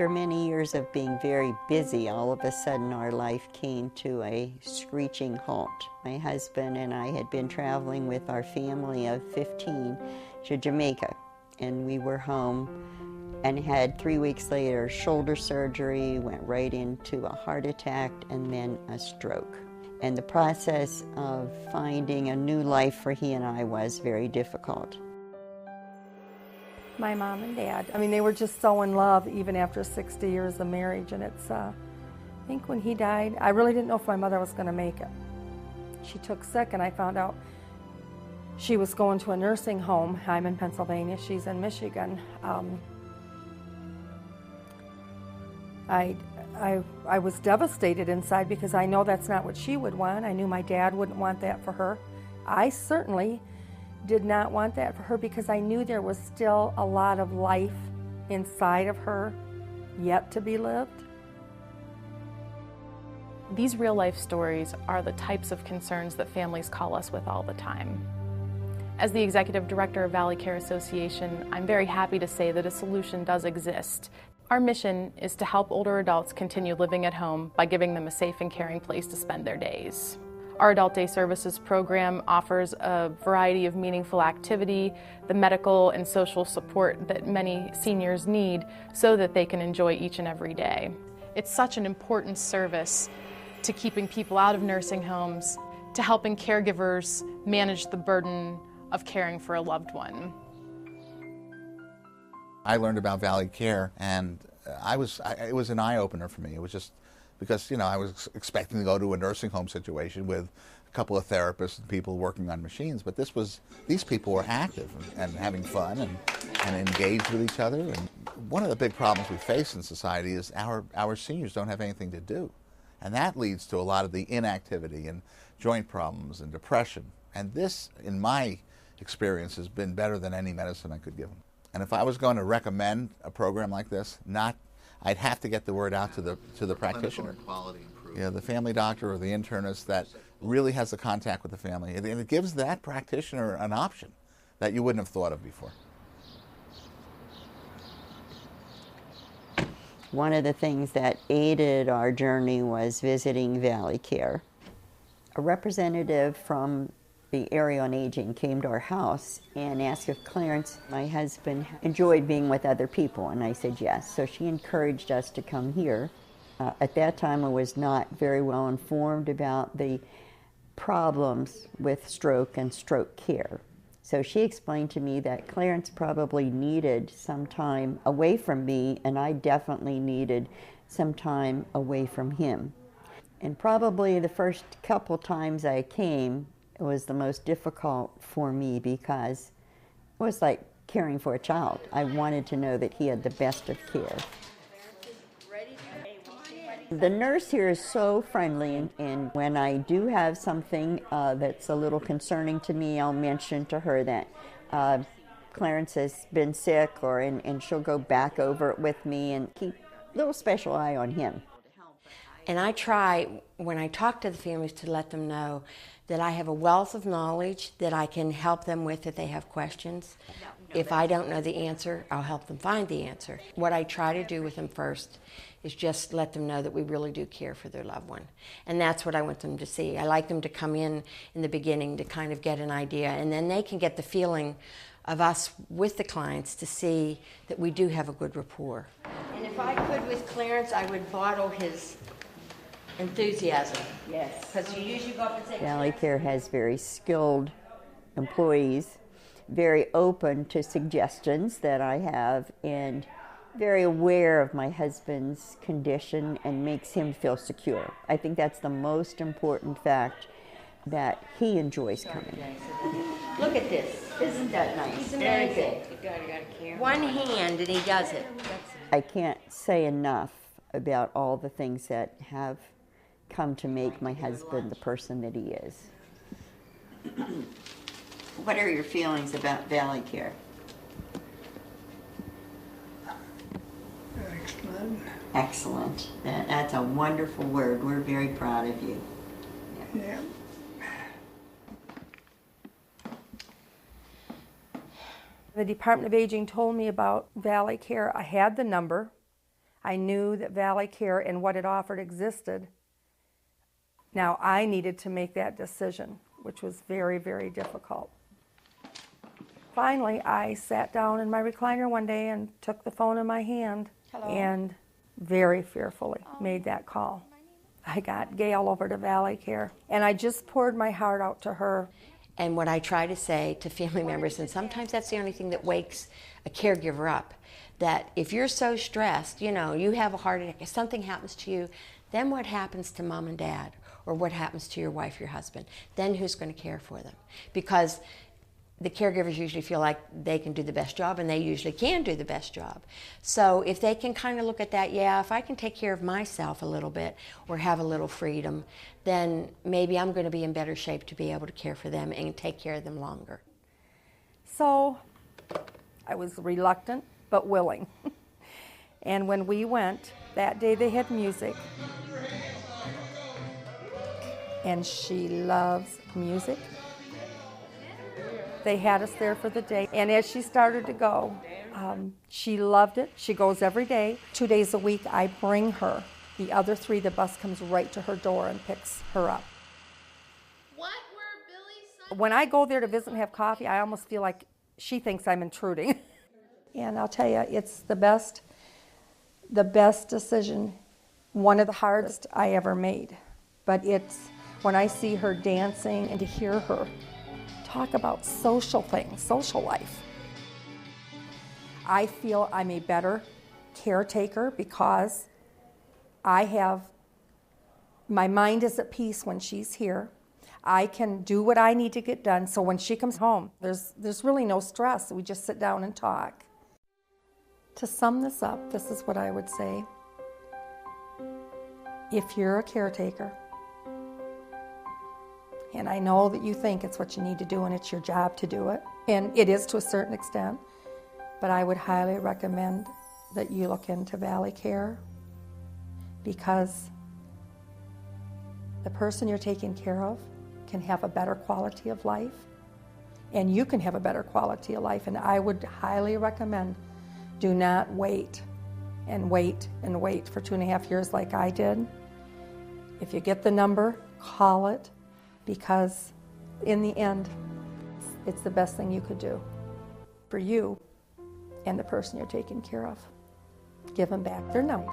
After many years of being very busy, all of a sudden our life came to a screeching halt. My husband and I had been traveling with our family of 15 to Jamaica, and we were home and had 3 weeks later shoulder surgery, went right into a heart attack, and then a stroke. And the process of finding a new life for he and I was very difficult. My mom and dad, I mean, they were just so in love even after 60 years of marriage. And it's, I think when he died, I really didn't know if my mother was going to make it. She took sick, and I found out she was going to a nursing home. I'm in Pennsylvania, she's in Michigan. I was devastated inside because I know that's not what she would want. I knew my dad wouldn't want that for her. I certainly did not want that for her because I knew there was still a lot of life inside of her yet to be lived. These real-life stories are the types of concerns that families call us with all the time. As the Executive Director of Valley Care Association, I'm very happy to say that a solution does exist. Our mission is to help older adults continue living at home by giving them a safe and caring place to spend their days. Our Adult Day Services program offers a variety of meaningful activity, the medical and social support that many seniors need so that they can enjoy each and every day. It's such an important service to keeping people out of nursing homes, to helping caregivers manage the burden of caring for a loved one. I learned about Valley Care, and it was an eye-opener for me. It was just because, you know, I was expecting to go to a nursing home situation with a couple of therapists and people working on machines, but these people were active and having fun and engaged with each other. And one of the big problems we face in society is our seniors don't have anything to do. And that leads to a lot of the inactivity and joint problems and depression. And this, in my experience, has been better than any medicine I could give them. And if I was going to recommend a program like this, I'd have to get the word out to the practitioner. Yeah, the family doctor or the internist that really has the contact with the family. And it gives that practitioner an option that you wouldn't have thought of before. One of the things that aided our journey was visiting Valley Care. A representative from the Area on Aging came to our house and asked if Clarence, my husband, enjoyed being with other people, and I said yes. So she encouraged us to come here. At that time, I was not very well informed about the problems with stroke and stroke care. So she explained to me that Clarence probably needed some time away from me, and I definitely needed some time away from him. And probably the first couple times I came, it was the most difficult for me because it was like caring for a child. I wanted to know that he had the best of care. The nurse here is so friendly, and when I do have something that's a little concerning to me, I'll mention to her that Clarence has been sick, and she'll go back over it with me and keep a little special eye on him. And I try, when I talk to the families, to let them know that I have a wealth of knowledge that I can help them with if they have questions. If I don't know the answer, I'll help them find the answer. What I try to do with them first is just let them know that we really do care for their loved one. And that's what I want them to see. I like them to come in the beginning to kind of get an idea, and then they can get the feeling of us with the clients to see that we do have a good rapport. And if I could with Clarence, I would bottle his enthusiasm. Yes. Because you usually go up and say, Valley Care has very skilled employees, very open to suggestions that I have, and very aware of my husband's condition and makes him feel secure. I think that's the most important fact, that he enjoys coming. Look at this. Isn't that nice? He's amazing. One hand and he does it. I can't say enough about all the things that have come to make my husband the person that he is. What are your feelings about Valley Care? Excellent. Excellent. That's a wonderful word. We're very proud of you. Yeah. The Department of Aging told me about Valley Care. I had the number. I knew that Valley Care and what it offered existed. Now I needed to make that decision, which was very, very difficult. Finally, I sat down in my recliner one day and took the phone in my hand and very fearfully made that call. I got Gail over to Valley Care, and I just poured my heart out to her. And what I try to say to family members, and sometimes that's the only thing that wakes a caregiver up, that if you're so stressed, you know, you have a heart attack, if something happens to you, then what happens to mom and dad? Or what happens to your wife, your husband? Then who's going to care for them? Because the caregivers usually feel like they can do the best job, and they usually can do the best job. So if they can kind of look at that, yeah, if I can take care of myself a little bit or have a little freedom, then maybe I'm going to be in better shape to be able to care for them and take care of them longer. So I was reluctant but willing. And when we went, that day they had music. And she loves music. They had us there for the day, and as she started to go, she loved it. She goes every day. 2 days a week, I bring her. The other 3, the bus comes right to her door and picks her up. When I go there to visit and have coffee, I almost feel like she thinks I'm intruding. And I'll tell you, it's the best decision, one of the hardest I ever made. But it's when I see her dancing and to hear her talk about social things, social life. I feel I'm a better caretaker because my mind is at peace when she's here. I can do what I need to get done, so when she comes home, there's really no stress. We just sit down and talk. To sum this up, this is what I would say. If you're a caretaker, and I know that you think it's what you need to do and it's your job to do it, and it is to a certain extent, but I would highly recommend that you look into Valley Care, because the person you're taking care of can have a better quality of life, and you can have a better quality of life. And I would highly recommend, do not wait and wait and wait for 2.5 years like I did. If you get the number, call it, because in the end, it's the best thing you could do for you and the person you're taking care of. Give them back their life.